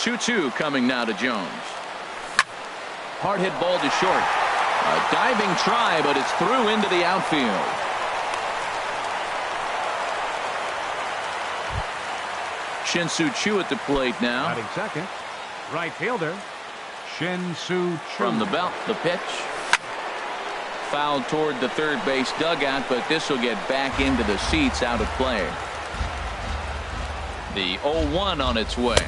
2-2 coming now to Jones. Hard hit ball to short. A diving try, but it's through into the outfield. Shin-Soo Choo at the plate now. Batting second, right fielder Shin-Soo Choo. From the belt, the pitch. Fouled toward the third base dugout, but this will get back into the seats, out of play. The 0-1 on its way.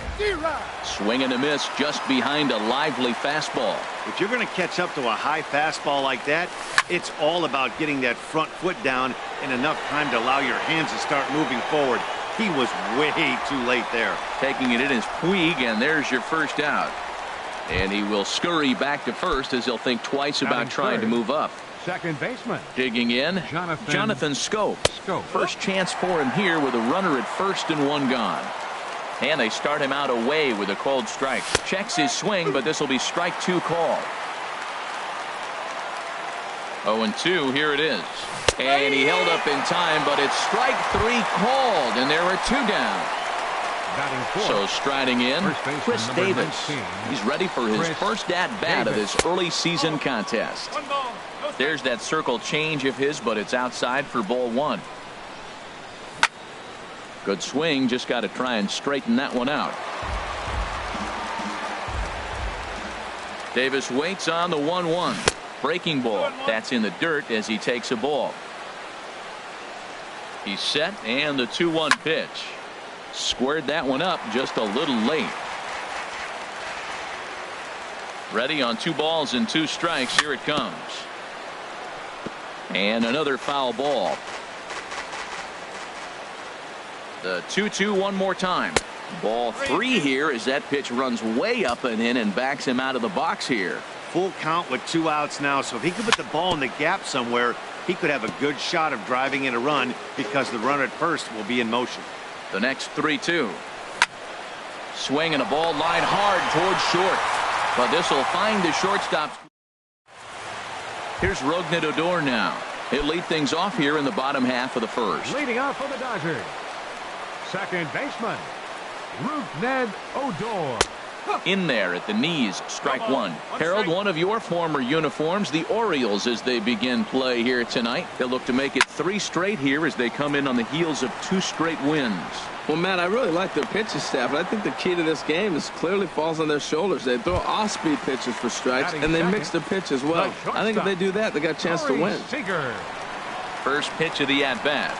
Swing and a miss just behind a lively fastball. If you're going to catch up to a high fastball like that, it's all about getting that front foot down in enough time to allow your hands to start moving forward. He was way too late there. Taking it in his Puig, and there's your first out. And he will scurry back to first as he'll think twice about trying to move up. Second baseman. Digging in, Jonathan Schoop. First chance for him here with a runner at first and one gone. And they start him out away with a called strike. Checks his swing, but this will be strike two called. 0-2, here it is. And he held up in time, but it's strike three called, and there are two down. So striding in, Chris Davis. He's ready for his first at-bat of this early season contest. There's that circle change of his, but it's outside for ball one. Good swing, just got to try and straighten that one out. Davis waits on the 1-1. Breaking ball. That's in the dirt as he takes a ball. He's set, and the 2-1 pitch. Squared that one up just a little late. Ready on 2 balls and 2 strikes. Here it comes. And another foul ball. The 2-2 one more time. Ball 3 here as that pitch runs way up and in and backs him out of the box here. Full count with 2 outs now, so if he could put the ball in the gap somewhere, he could have a good shot of driving in a run because the runner at first will be in motion. The next 3-2. Swing and a ball line hard towards short, but this will find the shortstop. Here's Rougned Odor now. He'll lead things off here in the bottom half of the first. Leading off for the Dodgers, second baseman Rougned Odor. In there at the knees, strike one. Harold, one of your former uniforms, the Orioles, as they begin play here tonight. They'll look to make it 3 straight here as they come in on the heels of 2 straight wins. Well, Matt, I really like their pitching staff, and I think the key to this game is clearly falls on their shoulders. They throw off-speed pitches for strikes, and they mix the pitch as well. I think if they do that, they got a chance to win. First pitch of the at-bat.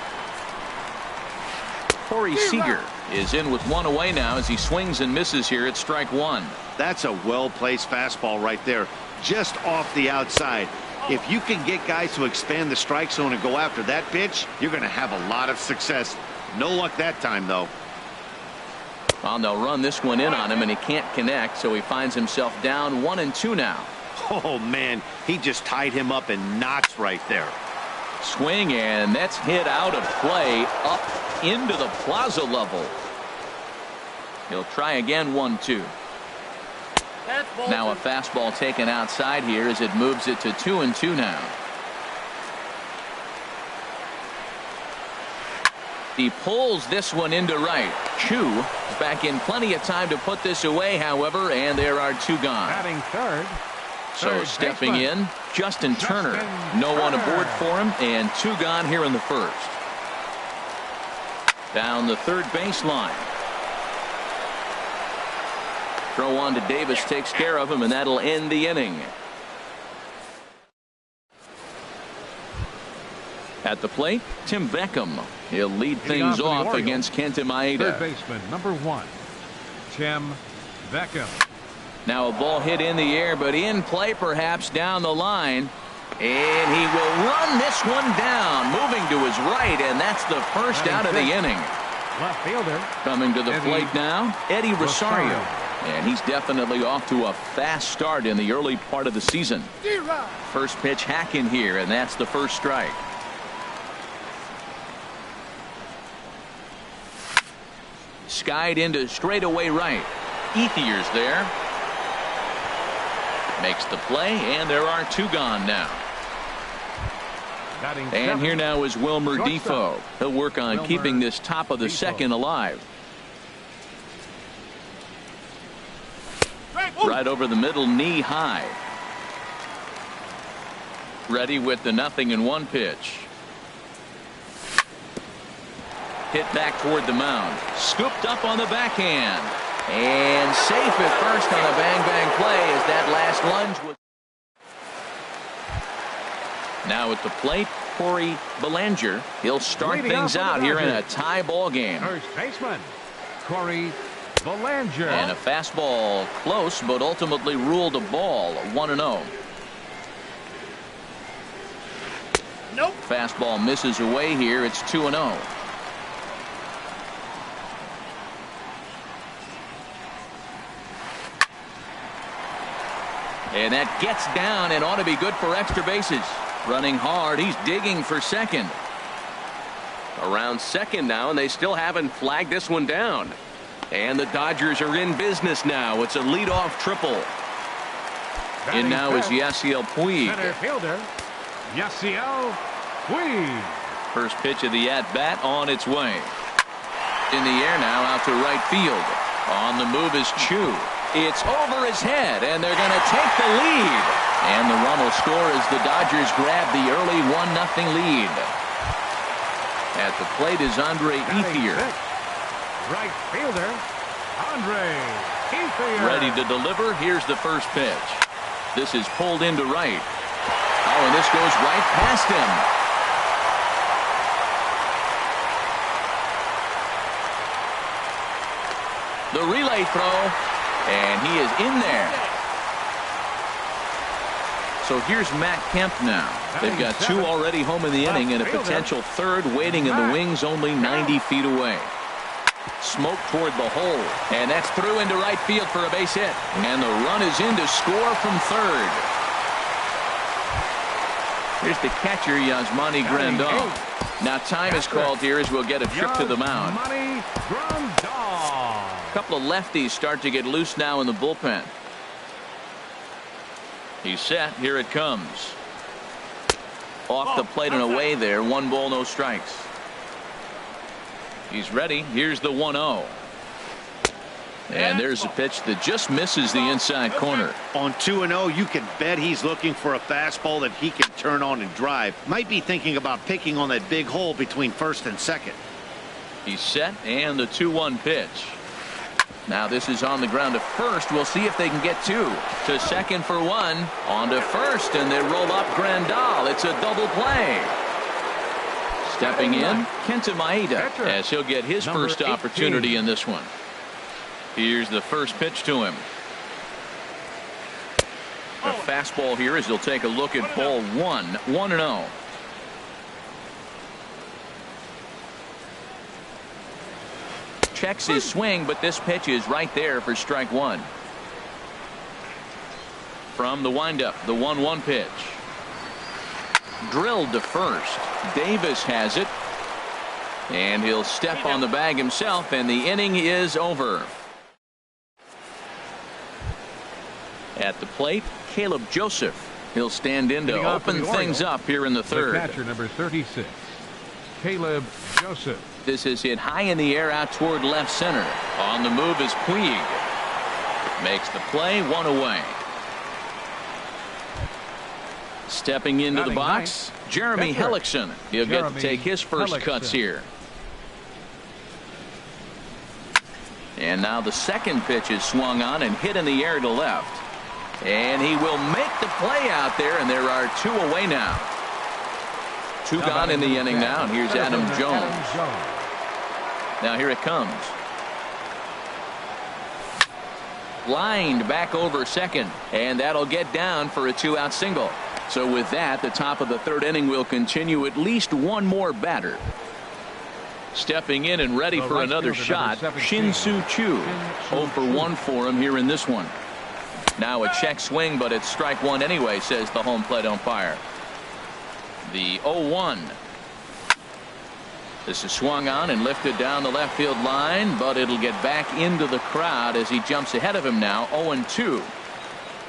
Corey Seager is in with 1 away now as he swings and misses here at strike 1. That's a well-placed fastball right there, just off the outside. If you can get guys to expand the strike zone and go after that pitch, you're going to have a lot of success. No luck that time, though. Well, they'll run this one in on him, and he can't connect, so he finds himself down 1-2 now. Oh, man, he just tied him up in knots right there. Swing, and that's hit out of play up into the plaza level. He'll try again. 1-2. Now a fastball taken outside here as it moves it to 2-2 now. He pulls this one into right. Choo is back in plenty of time to put this away, however, and there are 2 gone. Batting third. So stepping in, Justin Turner. No one aboard for him, and 2 gone here in the first. Down the third baseline. Throw on to Davis takes care of him, and that'll end the inning. At the plate, Tim Beckham. He'll lead things off against Kenta Maeda. Third baseman, number 1, Tim Beckham. Now a ball hit in the air, but in play perhaps down the line. And he will run this one down, moving to his right, and that's the first out of the inning. Left fielder. Coming to the plate now, Eddie Rosario. And he's definitely off to a fast start in the early part of the season. First pitch hacking here, and that's the first strike. Skied into straightaway right. Ethier's there. Makes the play, and there are 2 gone now. And here now is Wilmer Defoe. He'll work on keeping this top of the second alive. Right over the middle, knee high. Ready with the 0-1 pitch. Hit back toward the mound. Scooped up on the backhand. And safe at first on a bang-bang play as that last lunge was. Now at the plate, Corey Bellinger. He'll start things out here in a tie ball game. First baseman, Corey Bellinger. And a fastball close, but ultimately ruled a ball, 1-0. Nope. Fastball misses away here. It's 2-0. And that gets down and ought to be good for extra bases. Running hard. He's digging for second. Around second now, and they still haven't flagged this one down. And the Dodgers are in business now. It's a leadoff triple. In now is Yasiel Puig. Center fielder, Yasiel Puig. First pitch of the at-bat on its way. In the air now out to right field. On the move is Chu. It's over his head, and they're going to take the lead. And the run will score as the Dodgers grab the early 1-0 lead. At the plate is Andre Ethier. Right fielder, Andre Ethier. Ready to deliver. Here's the first pitch. This is pulled into right. Oh, and this goes right past him. The relay throw, and he is in there. So here's Matt Kemp now. They've got two already home in the inning and a potential third waiting in the wings only 90 feet away. Smoke toward the hole, and that's through into right field for a base hit. And the run is in to score from third. Here's the catcher, Yasmani Grandal. Now time is called here as we'll get a trip to the mound. A couple of lefties start to get loose now in the bullpen. He's set. Here it comes. Off the plate and away there. 1 ball, no strikes. He's ready. Here's the 1-0. And there's a pitch that just misses the inside corner. On 2-0, you can bet he's looking for a fastball that he can turn on and drive. Might be thinking about picking on that big hole between first and second. He's set, and the 2-1 pitch. Now this is on the ground to first. We'll see if they can get two. To second for one. On to first, and they roll up Grandal. It's a double play. Stepping in, Kenta Maeda, as he'll get his first opportunity in this one. Here's the first pitch to him. A fastball here as he'll take a look at ball 1. 1-0. Checks his swing, but this pitch is right there for strike one. From the windup, the 1-1 pitch. Drilled to first. Davis has it. And he'll step on the bag himself, and the inning is over. At the plate, Caleb Joseph. He'll stand in to open things up here in the third. The catcher, number 36, Caleb Joseph. This is hit high in the air out toward left center. On the move is Puig. Makes the play, 1 away. Stepping into the box, Jeremy Hellickson. He'll get to take his first cuts here. And now the second pitch is swung on and hit in the air to left. And he will make the play out there, and there are 2 away now. 2 gone in the inning now, and here's Adam Jones. Now here it comes. Lined back over second, and that'll get down for a 2-out single. So with that, the top of the third inning will continue. At least one more batter. Stepping in and ready for another shot, Shin-Soo Choo. 0 for 1 for him here in this one. Now a check swing, but it's strike one anyway, says the home plate umpire. The 0-1. This is swung on and lifted down the left field line, but it'll get back into the crowd as he jumps ahead of him now. 0-2.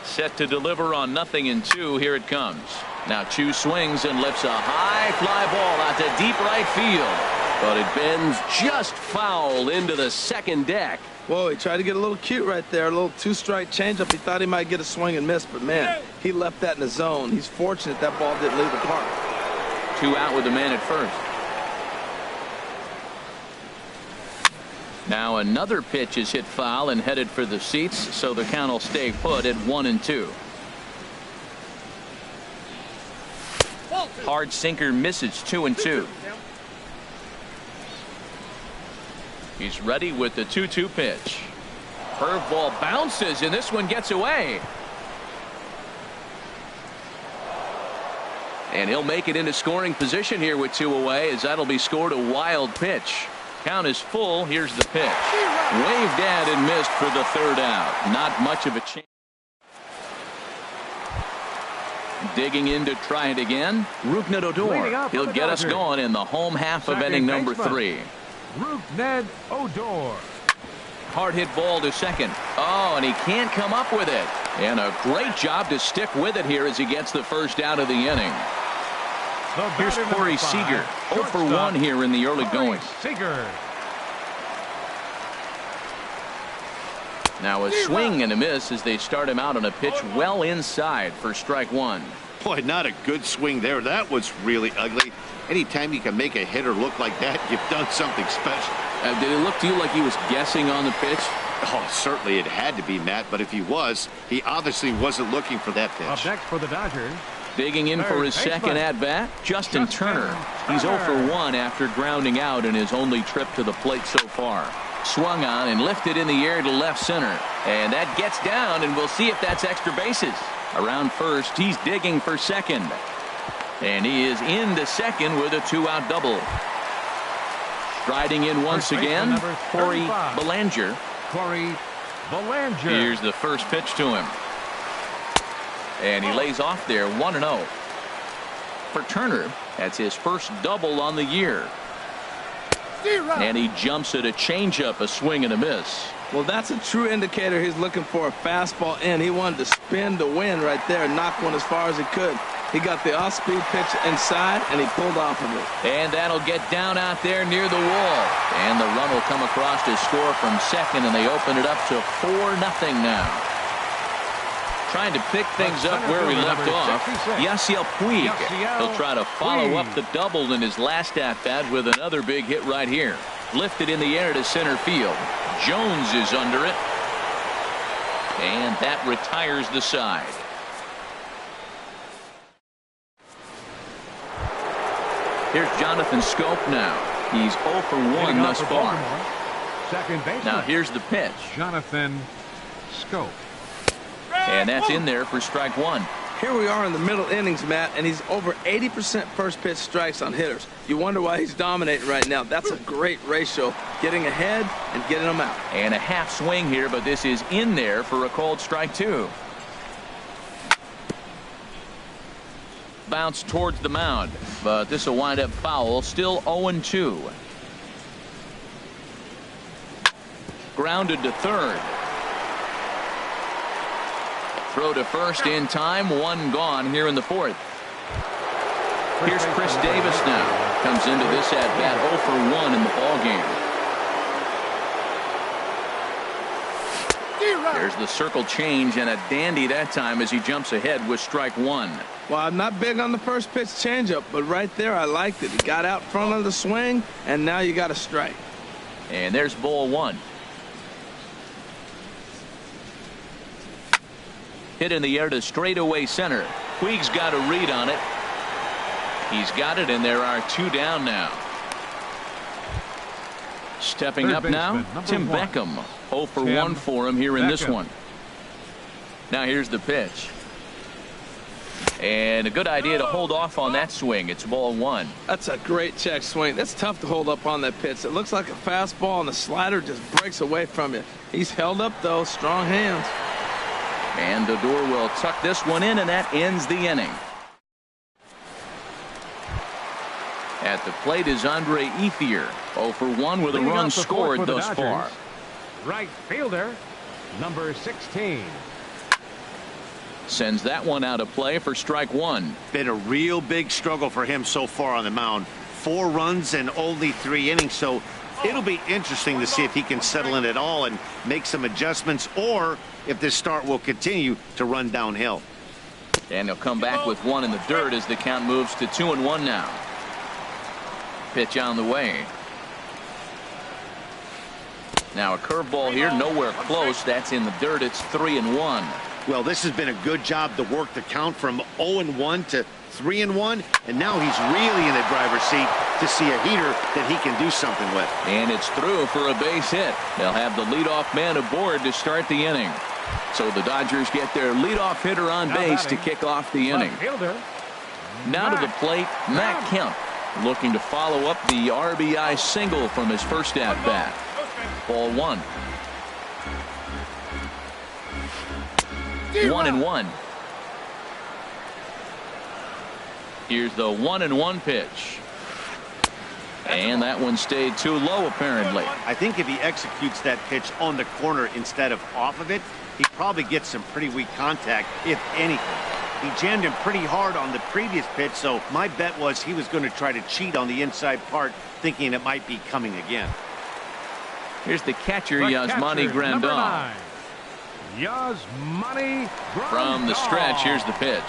Set to deliver on 0-2. Here it comes. Now Chu swings and lifts a high fly ball out to deep right field. But it bends just foul into the second deck. Whoa, he tried to get a little cute right there. A little two-strike changeup. He thought he might get a swing and miss, but man, he left that in the zone. He's fortunate that ball didn't leave the park. 2 out with the man at first. Now another pitch is hit foul and headed for the seats, so the count will stay put at 1-2. Hard sinker misses, 2-2. He's ready with the 2-2 pitch. Curveball bounces, and this one gets away. And he'll make it into scoring position here with 2 away, as that'll be scored a wild pitch. Count is full. Here's the pitch. Waved at and missed for the 3rd out. Not much of a chance. Digging in to try it again. Rougned Odor. He'll get us going in the home half of inning number 3. Rougned Odor. Hard hit ball to second. Oh, and he can't come up with it. And a great job to stick with it here as he gets the first out of the inning. Here's Corey Seager. 0 for 1 here in the early going. Now a swing and a miss as they start him out on a pitch well inside for strike 1. Boy, not a good swing there. That was really ugly. Anytime you can make a hitter look like that, you've done something special. Did it look to you like he was guessing on the pitch? Oh, certainly it had to be, Matt, but if he was, he obviously wasn't looking for that pitch. Up next for the Dodgers. Digging in for his second at-bat, Justin Turner. He's 0 for 1 after grounding out in his only trip to the plate so far. Swung on and lifted in the air to left center. And that gets down, and we'll see if that's extra bases. Around first, he's digging for second. And he is into second with a 2-out double. Striding in once again, Corey Bellinger. Here's the first pitch to him. And he lays off there, 1-0. For Turner, that's his first double on the year. And he jumps at a changeup, a swing and a miss. Well, that's a true indicator he's looking for a fastball in. He wanted to spin to win right there and knock one as far as he could. He got the off-speed pitch inside, and he pulled off of it. And that'll get down out there near the wall. And the run will come across to score from second, and they open it up to 4-0 now. Trying to pick things up where we left off. Yasiel Puig. He'll try to follow up the double in his last at-bat with another big hit right here. Lifted in the air to center field. Jones is under it. And that retires the side. Here's Jonathan Scope now. He's 0 for 1 thus far. Now here's the pitch. Jonathan Scope. And that's in there for strike 1. Here we are in the middle innings, Matt, and he's over 80% first pitch strikes on hitters. You wonder why he's dominating right now. That's a great ratio, getting ahead and getting them out. And a half swing here, but this is in there for a called strike 2. Bounce towards the mound, but this will wind up foul. Still 0-2. Grounded to third. Throw to first in time. 1 gone here in the 4th. Here's Chris Davis now. Comes into this at-bat 0 for 1 in the ball game. There's the circle change and a dandy that time as he jumps ahead with strike 1. Well, I'm not big on the first pitch changeup, but right there I liked it. He got out front of the swing, and now you got a strike. And there's ball 1. Hit in the air to straightaway center. Puig's got a read on it. He's got it, and there are 2 down now. Stepping up now, Tim Beckham. 0 for 1 for him here in this one. Now here's the pitch. And a good idea to hold off on that swing. It's ball 1. That's a great check swing. That's tough to hold up on that pitch. It looks like a fastball, and the slider just breaks away from you. He's held up, though. Strong hands. And Odor will tuck this one in, and that ends the inning. At the plate is Andre Ethier. 0 for 1 with a run scored thus far. Right fielder, number 16. Sends that one out of play for strike 1. Been a real big struggle for him so far on the mound. 4 runs and only 3 innings, so It'll be interesting to see if he can settle in at all and make some adjustments, or if this start will continue to run downhill. And he'll come back with one in the dirt as the count moves to 2-1 now. Pitch on the way. Now a curveball here, nowhere close. That's in the dirt. It's 3-1. Well, this has been a good job to work the count from 0-1 to 3-1, and now he's really in the driver's seat to see a heater that he can do something with. And it's through for a base hit. They'll have the leadoff man aboard to start the inning. So the Dodgers get their leadoff hitter on base to kick off the inning. Now to the plate, Matt Kemp, looking to follow up the RBI single from his first at-bat. Ball one. 1-1. Here's the 1-1 pitch. And that one stayed too low, apparently. I think if he executes that pitch on the corner instead of off of it, he probably gets some pretty weak contact, if anything. He jammed him pretty hard on the previous pitch, so my bet was he was going to try to cheat on the inside part, thinking it might be coming again. Here's the catcher, Yasmani Grandal. Yasmani Grandal. From the stretch, here's the pitch.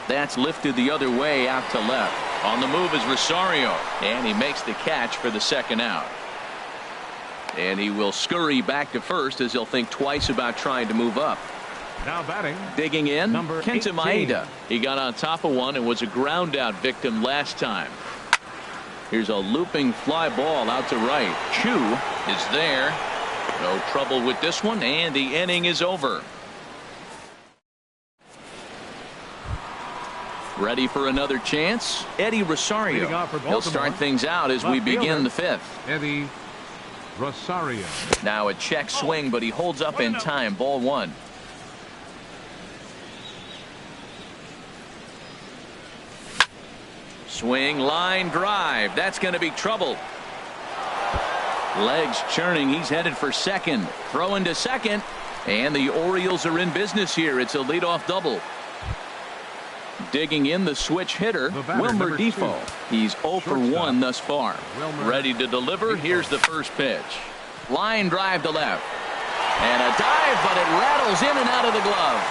That's lifted the other way out to left. On the move is Rosario, and he makes the catch for the second out. And he will scurry back to first as he'll think twice about trying to move up. Now batting. Digging in, Number Kenta 18. Maeda. He got on top of one and was a ground out victim last time. Here's a looping fly ball out to right. Chu is there. No trouble with this one, and the inning is over. Ready for another chance? Eddie Rosario. He'll start things out as we begin the fifth. Eddie Rosario. Now a check swing, but he holds up in time. Ball one. Swing, line drive. That's going to be trouble. Legs churning. He's headed for second. Throwing to second. And the Orioles are in business here. It's a leadoff double. Digging in, the switch hitter, Wilmer Defoe. He's 0 for 1 thus far. Ready to deliver. Here's the first pitch. Line drive to left. And a dive, but it rattles in and out of the glove.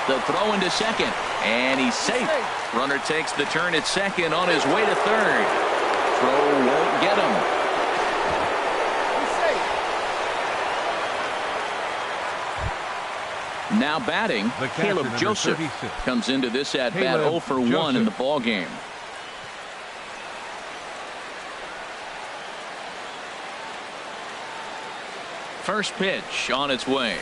The throw into second. And he's safe. Runner takes the turn at second on his way to third. Throw won't get him. Now batting, Caleb Joseph comes into this at bat 0 for 1 in the ball game. First pitch on its way.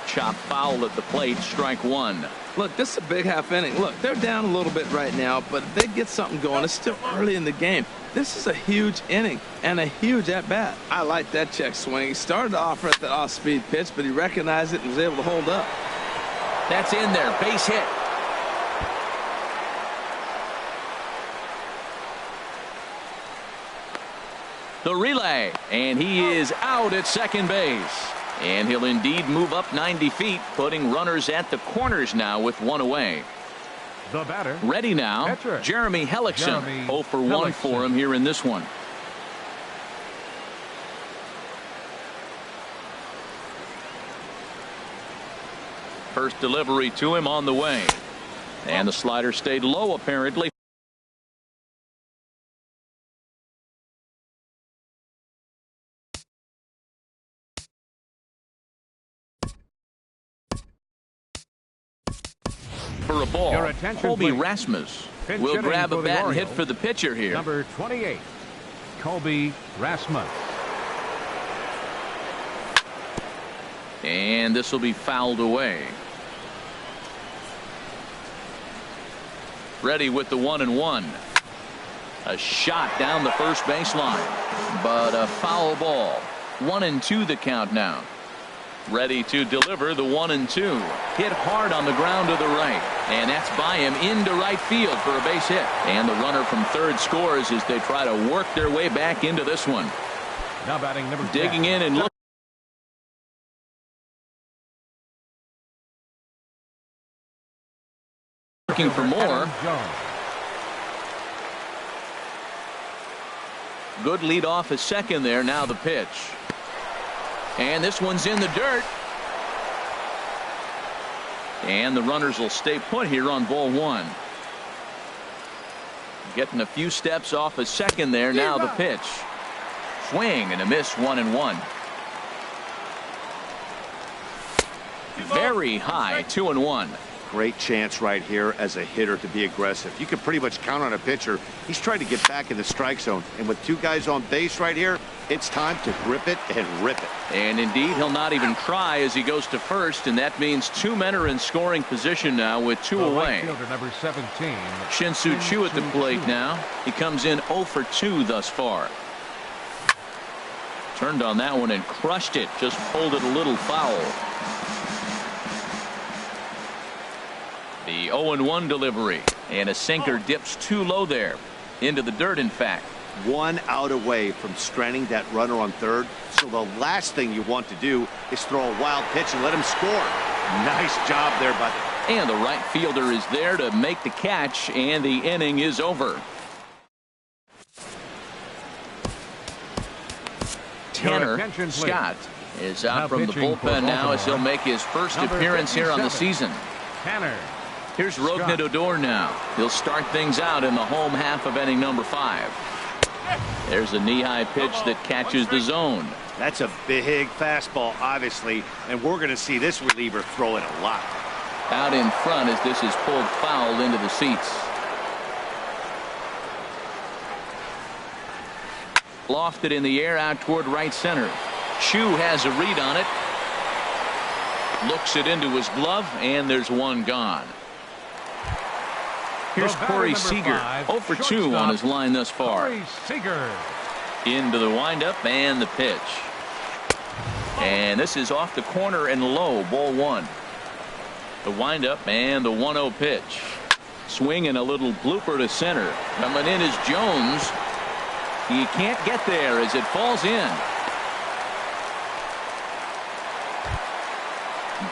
Chop foul at the plate, strike one. Look, this is a big half inning. Look, they're down a little bit right now, but if they get something going, it's still early in the game. This is a huge inning and a huge at-bat. I like that check swing. He started off at the off-speed pitch, but he recognized it and was able to hold up. That's in there. Base hit. The relay, and he is out at second base. And he'll indeed move up 90 feet, putting runners at the corners now with one away. The batter. Ready now, Catcher. Jeremy Hellickson. 0 for 1 for him here in this one. First delivery to him on the way. And the slider stayed low, apparently. For a ball, Colby Rasmus will grab a bat and hit for the pitcher here. Number 28, Colby Rasmus. And this will be fouled away. Ready with the 1-1. A shot down the first baseline, but a foul ball. 1-2 the count now. Ready to deliver the 1-2. Hit hard on the ground to the right, and that's by him into right field for a base hit. And the runner from third scores as they try to work their way back into this one. Now batting number 10. Digging in and looking for more. Good lead off a second there. Now the pitch. And this one's in the dirt. And the runners will stay put here on ball one. Getting a few steps off a second there. Now the pitch. Swing and a miss, 1-1. Very high, 2-1. Great chance right here as a hitter to be aggressive. You can pretty much count on a pitcher. He's trying to get back in the strike zone. And with two guys on base right here, it's time to grip it and rip it. And indeed, he'll not even try as he goes to first. And that means two men are in scoring position now with two away. Right fielder, number 17. Shin-Soo Choo at the plate now. He comes in 0 for 2 thus far. Turned on that one and crushed it. Just pulled it a little foul. The 0-1 delivery. And a sinker dips too low there. Into the dirt, in fact. 1 out away from stranding that runner on third. So the last thing you want to do is throw a wild pitch and let him score. Nice job there, buddy. And the right fielder is there to make the catch, and the inning is over. Tanner Scott is out from the bullpen now as he'll make his first appearance here on the season. Tanner. Here's Rougned Odor now. He'll start things out in the home half of inning number 5. There's a knee-high pitch that catches the zone. That's a big fastball, obviously, and we're going to see this reliever throw it a lot. Out in front as this is pulled foul into the seats. Lofted in the air out toward right center. Choo has a read on it. Looks it into his glove, and there's one gone. Here's Corey Seager, 0 for 2 on his line thus far. Into the windup and the pitch. And this is off the corner and low, ball 1. The windup and the 1-0 pitch. Swing and a little blooper to center. Coming in is Jones. He can't get there as it falls in.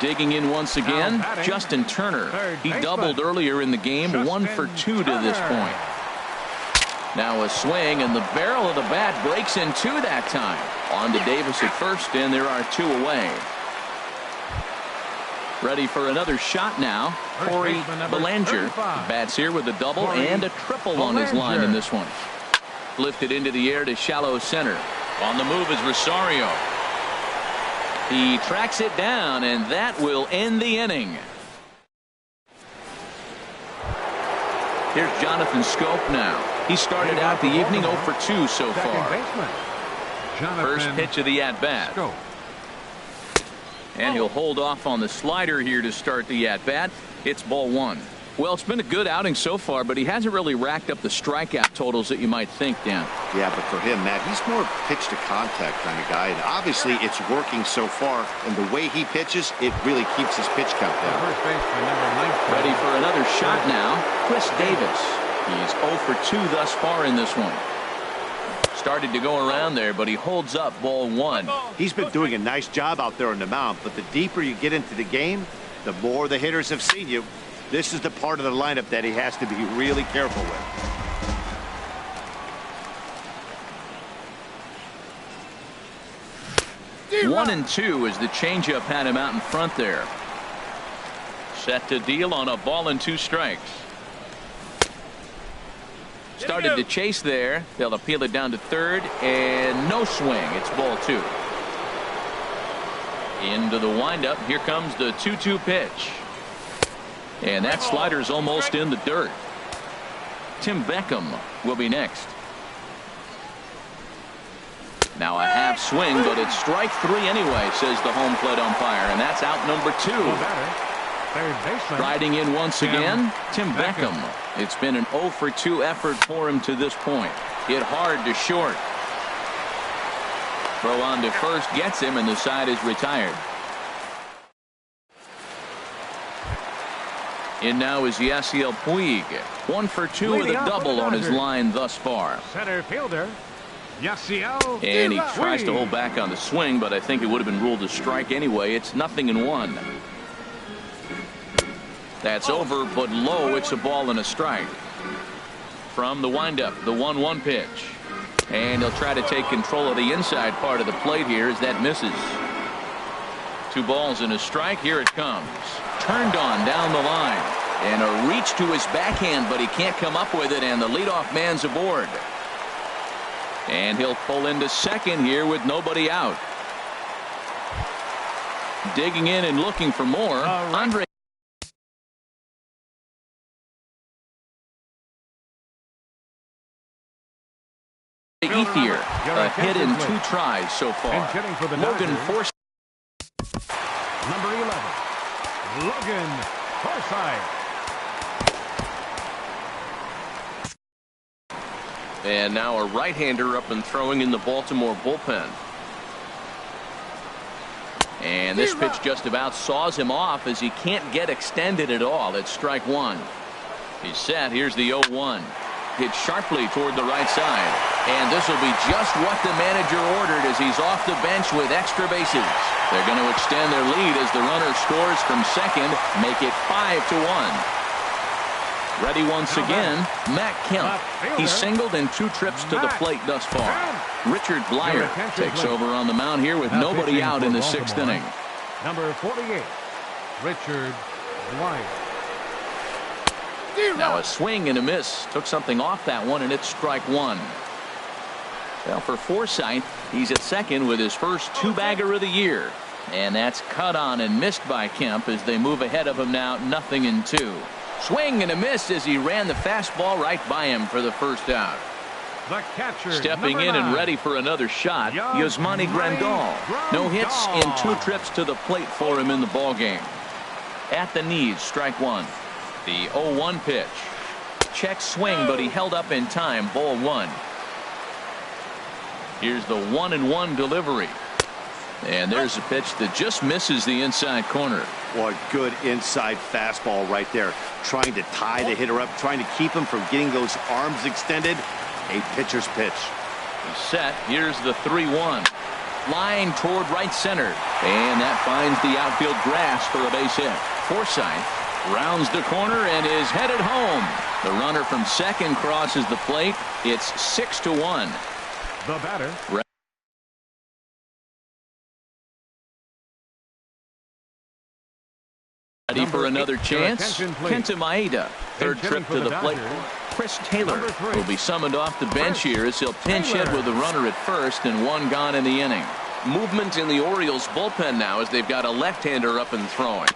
Digging in once again, Justin Turner. He doubled earlier in the game, 1 for 2 to this point. Now a swing, and the barrel of the bat breaks in 2 that time. On to Davis at first, and there are 2 away. Ready for another shot now. Corey Belanger bats here with a double and a triple on his line in this one. Lifted into the air to shallow center. On the move is Rosario. He tracks it down, and that will end the inning. Here's Jonathan Scope now. He started out the evening 0 for 2 so far. First pitch of the at-bat. And he'll hold off on the slider here to start the at-bat. It's ball 1. Well, it's been a good outing so far, but he hasn't really racked up the strikeout totals that you might think, Dan. Yeah, but for him, Matt, he's more pitch to contact kind of guy, and obviously it's working so far, and the way he pitches, it really keeps his pitch count down. Ready for another shot now, Chris Davis. He's 0 for 2 thus far in this one. Started to go around there, but he holds up ball 1. He's been doing a nice job out there on the mound, but the deeper you get into the game, the more the hitters have seen you. This is the part of the lineup that he has to be really careful with. One and 2 as the changeup had him out in front there. Set to deal on a ball and 2 strikes. Started to chase there. They'll appeal it down to third, and no swing. It's ball 2. Into the windup. Here comes the 2-2 pitch. And that slider's almost in the dirt. Tim Beckham will be next. Now a half swing, but it's strike 3 anyway, says the home plate umpire, and that's out number 2. Riding in once again, Tim Beckham. It's been an 0 for 2 effort for him to this point. Hit hard to short. Throw on to first gets him, and the side is retired. In now is Yasiel Puig. 1 for 2 with a double on his line thus far. Center fielder, Yasiel. And he tries to hold back on the swing, but I think it would have been ruled a strike anyway. It's 0-1. That's over, but low. It's a ball and a strike. From the windup, the 1-1 pitch. And he'll try to take control of the inside part of the plate here as that misses. 2 balls and a strike. Here it comes. Turned on down the line. And a reach to his backhand, but he can't come up with it, and the leadoff man's aboard. And he'll pull into second here with nobody out. Digging in and looking for more. Andre Ethier, a hit in 2 tries so far. Logan Forsythe. Number 11, Logan Forsythe. And now a right-hander up and throwing in the Baltimore bullpen. And this pitch just about saws him off as he can't get extended at all. It's strike 1. He's set. Here's the 0-1. Hit sharply toward the right side. And this will be just what the manager ordered as he's off the bench with extra bases. They're going to extend their lead as the runner scores from second, make it 5-1. Ready once again, Matt Kemp. He's singled in 2 trips to the plate thus far. Richard Blyer takes over on the mound here with nobody out in the 6th inning. Number 48, Richard Blyer. Now a swing and a miss. Took something off that one, and it's strike 1. Well, for Forsythe, he's at second with his first 2-bagger of the year. And that's cut on and missed by Kemp as they move ahead of him now 0-2. Swing and a miss as he ran the fastball right by him for the first out. The catcher, stepping in and ready for another shot, Yasmani Grandal. No hits in 2 trips to the plate for him in the ballgame. At the knees, strike 1. The 0-1 pitch. Check swing, but he held up in time. Ball 1. Here's the 1-1 delivery. And there's a pitch that just misses the inside corner. What good inside fastball right there. Trying to tie the hitter up, trying to keep him from getting those arms extended. A pitcher's pitch. He's set. Here's the 3-1. Line toward right center. And that finds the outfield grass for a base hit. Forsythe rounds the corner and is headed home. The runner from second crosses the plate. It's 6-1. The batter. Ready for another chance. Kenta Maeda, 3rd trip to the plate. Chris Taylor will be summoned off the bench here as he'll pinch hit with the runner at first and 1 gone in the inning. Movement in the Orioles bullpen now as they've got a left-hander up and throwing.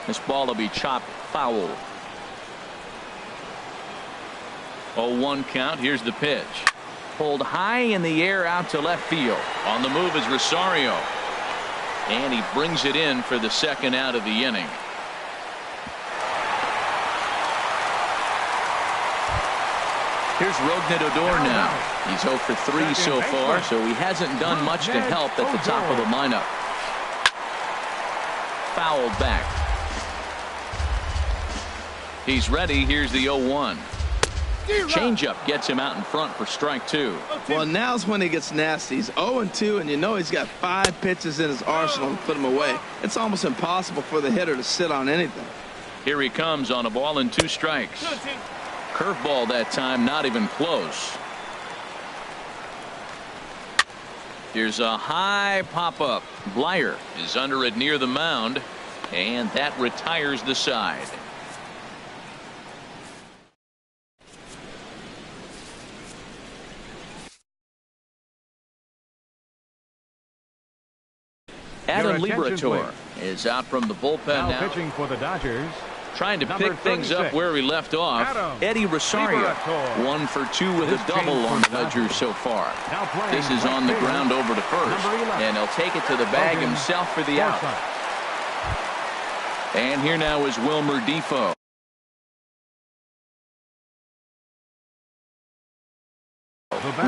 This ball will be chopped foul. 0-1 count. Here's the pitch. Pulled high in the air out to left field. On the move is Rosario. And he brings it in for the 2nd out of the inning. Here's Rougned Odor now. He's 0 for 3 so far, so he hasn't done much to help at the top of the lineup. Fouled back. He's ready. Here's the 0-1. Changeup gets him out in front for strike 2. Well, now's when he gets nasty. He's 0-2, and you know he's got 5 pitches in his arsenal to put him away. It's almost impossible for the hitter to sit on anything. Here he comes on a ball and 2 strikes. Curveball that time, not even close. Here's a high pop-up. Blyer is under it near the mound, and that retires the side. Adam Liberatore is out from the bullpen now. Pitching for the Dodgers. Trying to pick things up where he left off. Eddie Rosario, 1 for 2 with a double on the ledger so far. This is on the ground over to first, and he'll take it to the bag himself for the out. And here now is Wilmer Defoe.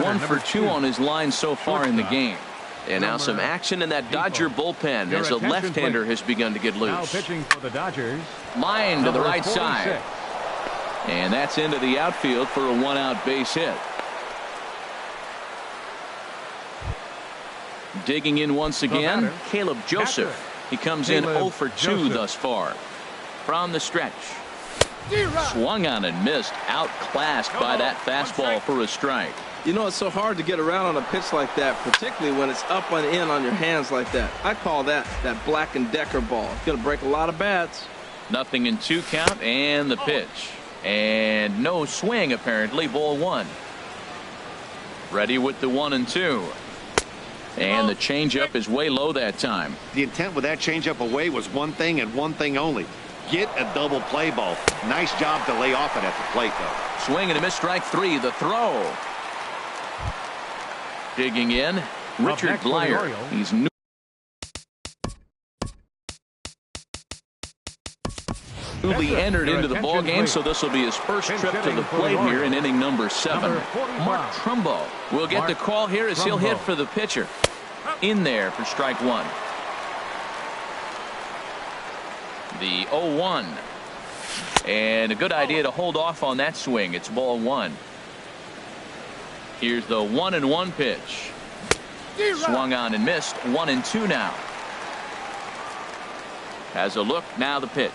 One for 2 on his line so far in the game. And now some action in that Dodger bullpen as a left-hander has begun to get loose. Now pitching for the Dodgers. Line to the right side. And that's into the outfield for a 1-out base hit. Digging in once again, Caleb Joseph. He comes in 0 for 2 thus far. From the stretch. Swung on and missed. Outclassed by that fastball for a strike. You know, it's so hard to get around on a pitch like that, particularly when it's up and in on your hands like that. I call that Black & Decker ball. It's going to break a lot of bats. 0-2 count and the pitch. And no swing, apparently. Ball 1. Ready with the 1-2. And the changeup is way low that time. The intent with that changeup away was one thing and one thing only. Get a double play ball. Nice job to lay off it at the plate, though. Swing and a miss, strike 3. The throw. Digging in, Richard Blyer. He's new. Newly entered into the ball game, so this will be his first trip to the plate here in inning number 7. Mark Trumbo will get the call here as he'll hit for the pitcher. In there for strike 1. The 0-1. And a good idea to hold off on that swing. It's ball 1. Here's the 1-1 pitch. Swung on and missed. 1-2 now. Has a look. Now the pitch.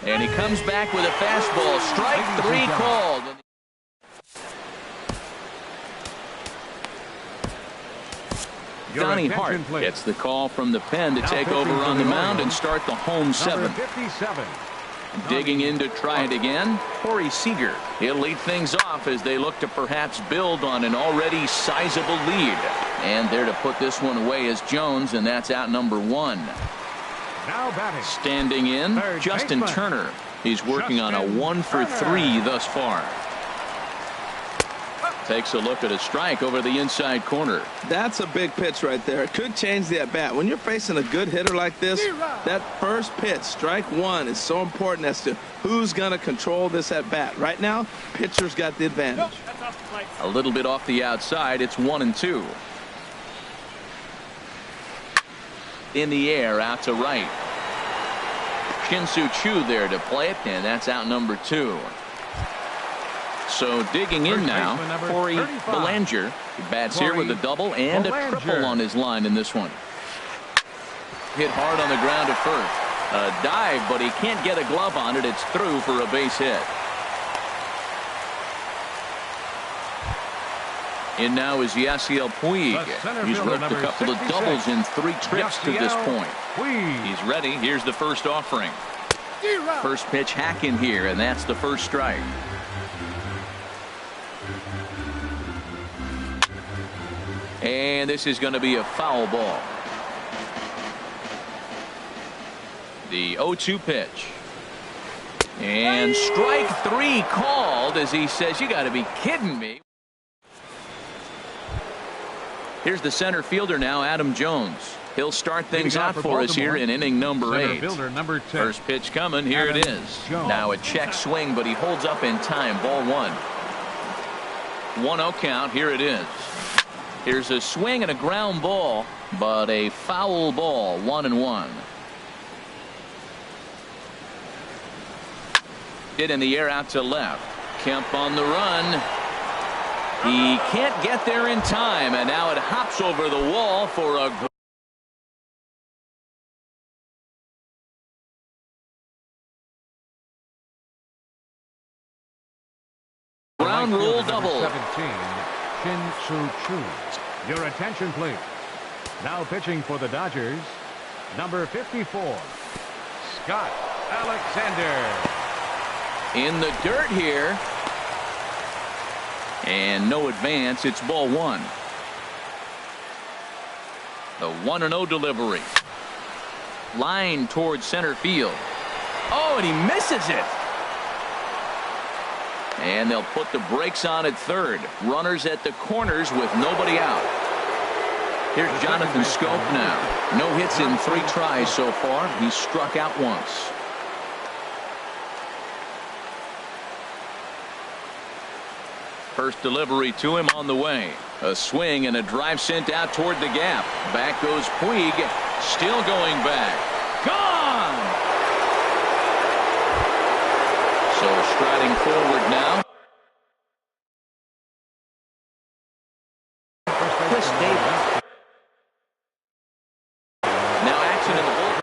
And he comes back with a fastball. Strike 3 called. Donnie Hart gets the call from the pen to take over on the mound and start the home 7. Digging in to try it again, Corey Seager. He'll lead things off as they look to perhaps build on an already sizable lead. And there to put this one away is Jones, and that's out number 1. Now batting. Standing in, Justin Turner. He's working on a 1-for-3 thus far. Takes a look at a strike over the inside corner. That's a big pitch right there. It could change the at-bat. When you're facing a good hitter like this, that first pitch, strike 1, is so important as to who's going to control this at-bat. Right now, pitcher's got the advantage. A little bit off the outside. It's 1-2. In the air, out to right. Shin-Soo Choo there to play it, and that's out number 2. So digging in now, Corey Belanger. He bats here with a double and a triple on his line in this one. Hit hard on the ground at first. A dive, but he can't get a glove on it. It's through for a base hit. In now is Yasiel Puig. He's worked a couple of doubles in 3 trips to this point. He's ready. Here's the first offering. First pitch hack in here, and that's the first strike. And this is going to be a foul ball. The 0-2 pitch. And strike 3 called as he says, you got to be kidding me. Here's the center fielder now, Adam Jones. He'll start things out for us here in inning number 8. First pitch coming. Here it is. Now a check swing, but he holds up in time. Ball 1. 1-0 count. Here it is. Here's a swing and a ground ball, but a foul ball. 1-1. Hit in the air out to left. Kemp on the run. He can't get there in time, and now it hops over the wall for a ground rule double. 17, Shin-Soo Choo. Your attention, please. Now pitching for the Dodgers, number 54, Scott Alexander. In the dirt here. And no advance. It's ball 1. The 1-0 delivery. Line towards center field. Oh, and he misses it. And they'll put the brakes on at third. Runners at the corners with nobody out. Here's Jonathan Schoop now. No hits in 3 tries so far. He's struck out once. First delivery to him on the way. A swing and a drive sent out toward the gap. Back goes Puig. Still going back. Gone! So striding forward now. Chris Davis. Now action in the bullpen.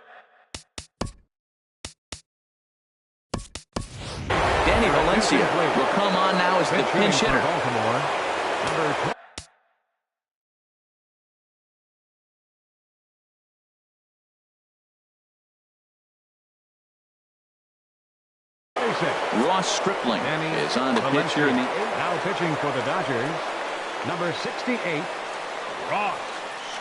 Danny Valencia will come on now as the pinch hitter. Number 26. Ross Stripling is on the pitch here in the now pitching for the Dodgers. Number 68, Ross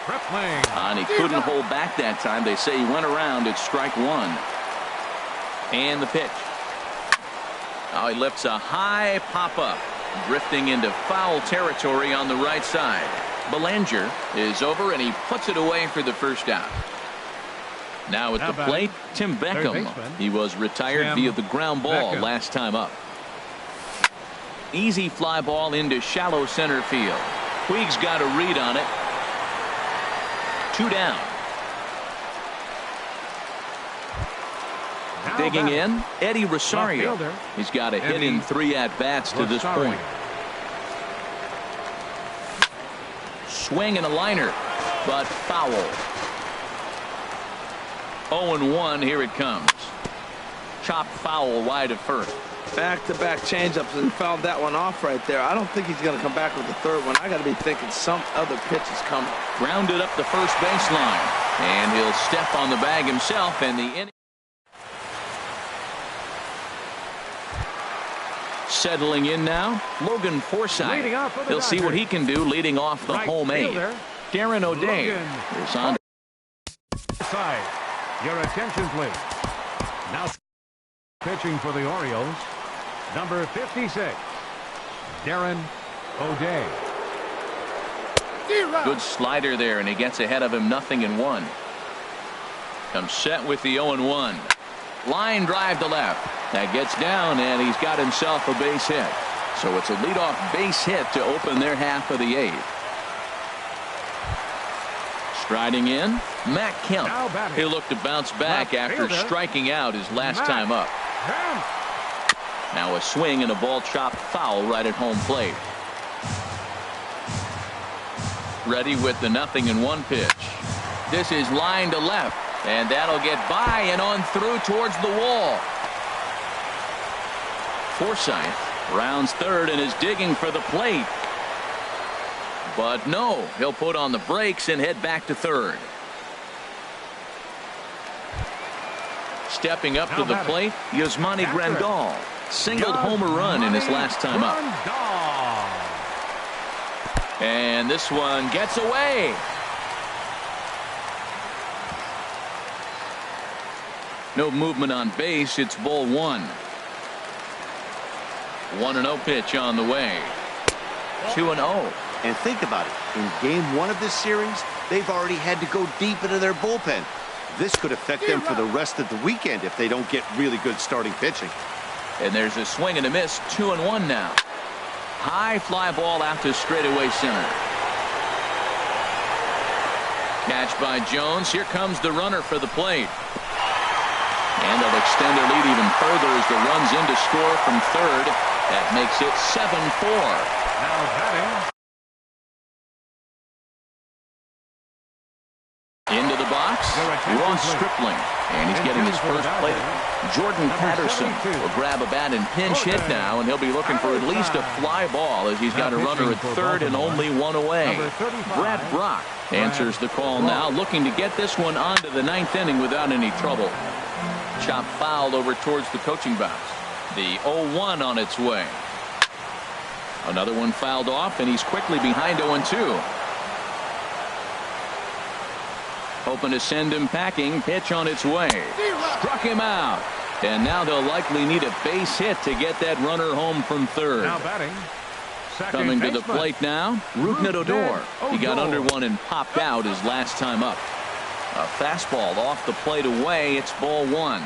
Stripling. And he couldn't hold back that time. They say he went around at strike one. And the pitch. Now he lifts a high pop-up, drifting into foul territory on the right side. Belanger is over, and he puts it away for the first out. Now at the plate, Tim Beckham. He was retired via the ground ball last time up. Easy fly ball into shallow center field. Puig's got a read on it. 2 down. Digging in, Eddie Rosario. He's got a hit in 3 at-bats to this point. Swing and a liner, but foul. 0-1, here it comes. Chop foul wide of first. Back-to-back changeups and fouled that one off right there. I don't think he's going to come back with the third one. I got to be thinking some other pitch is coming. Grounded up the first baseline, and he'll step on the bag himself, and the inning. Settling in now, Logan Forsythe. He'll see what he can do leading off the home 8. Darren O'Day is on. Your attention, please. Now pitching for the Orioles, number 56, Darren O'Day. Good slider there, and he gets ahead of him, 0-1. Comes set with the 0-1. Line drive to left. That gets down, and he's got himself a base hit. So it's a leadoff base hit to open their half of the 8th. Striding in, Matt Kemp. He'll look to bounce back after striking out his last time up. Now a swing and a ball chopped foul right at home plate. Ready with the 0-1 pitch. This is line to left, and that'll get by and on through towards the wall. Forsythe rounds third and is digging for the plate. But no, he'll put on the brakes and head back to third. Stepping up to the plate, Yasmani Grandal. Singled homer run in his last time up. And this one gets away. No movement on base. It's ball 1. 1-0 pitch on the way. 2-0. And think about it. In game 1 of this series, they've already had to go deep into their bullpen. This could affect them for the rest of the weekend if they don't get really good starting pitching. And there's a swing and a miss. 2-1 now. High fly ball out to straightaway center. Catch by Jones. Here comes the runner for the plate. And they'll extend their lead even further as the run's in to score from third. That makes it 7-4. Now batting. Into the box, Ross Stripling, and he's getting his first plate. Jordan Patterson will grab a bat and pinch hit now, and he'll be looking for at least a fly ball as he's got a runner at third and only one away. Brad Brock answers the call now, looking to get this one onto the 9th inning without any trouble. Chop fouled over towards the coaching box. The 0-1 on its way. Another one fouled off, and he's quickly behind 0-2. Hoping to send him packing. Pitch on its way. Struck him out. And now they'll likely need a base hit to get that runner home from third. Now batting. Coming to the plate now, Rougned Odor. He got under one and popped out his last time up. A fastball off the plate away. It's ball 1.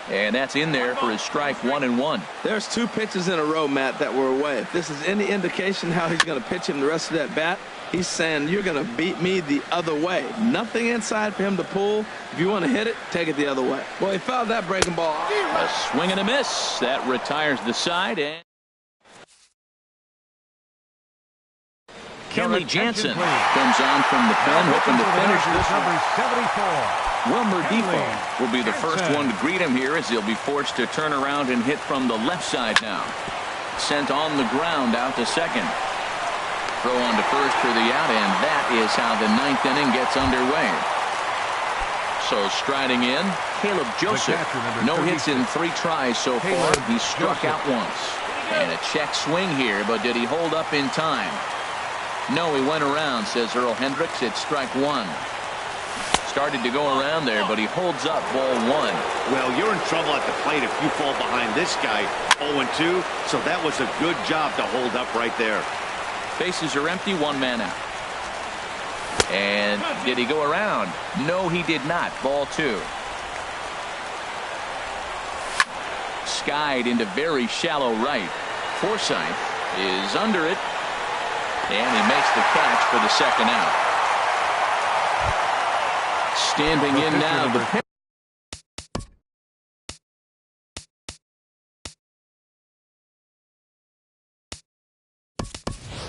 And that's in there for his strike 1-1. There's 2 pitches in a row, Matt, that were away. If this is any indication how he's going to pitch him the rest of that bat, he's saying you're going to beat me the other way. Nothing inside for him to pull. If you want to hit it, take it the other way. Well, he fouled that breaking ball. A swing and a miss. That retires the side. And Kelly Jansen comes on from the pen, hoping to finish this one. Wilmer Depot will be the first one to greet him here as he'll be forced to turn around and hit from the left side now. sent on the ground out to second. Throw on to first for the out, and that is how the 9th inning gets underway. So striding in, Caleb Joseph. No hits in 3 tries so far. He struck out once. And a check swing here, but did he hold up in time? No, he went around, says Earl Hendricks. It's strike 1. Started to go around there, but he holds up, ball 1. Well, you're in trouble at the plate if you fall behind this guy. 0-2, so that was a good job to hold up right there. Bases are empty, 1 man out. And did he go around? No, he did not. Ball 2. Skied into very shallow right. Forsythe is under it, and he makes the catch for the second out. Standing in now, the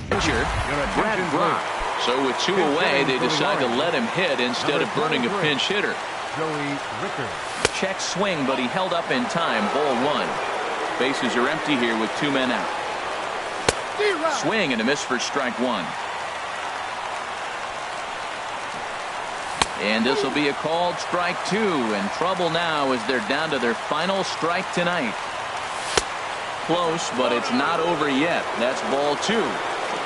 pitcher, Brad Brock. So with 2 away, they decide to let him hit instead of burning a pinch hitter. Check swing, but he held up in time. Ball 1. Bases are empty here with 2 men out. Swing and a miss for strike 1. And this will be a called strike 2. And trouble now as they're down to their final strike tonight. Close, but it's not over yet. That's ball 2.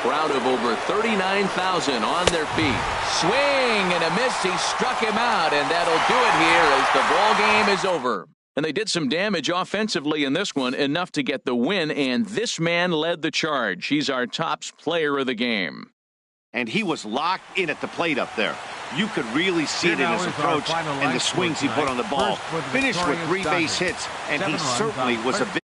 Crowd of over 39,000 on their feet. Swing and a miss. He struck him out, and that'll do it here as the ball game is over. And they did some damage offensively in this one, enough to get the win, and this man led the charge. He's our top player of the game. And he was locked in at the plate up there. You could really see it in his approach and the swings he put on the ball. Finished with 3 base hits, and he certainly was a bit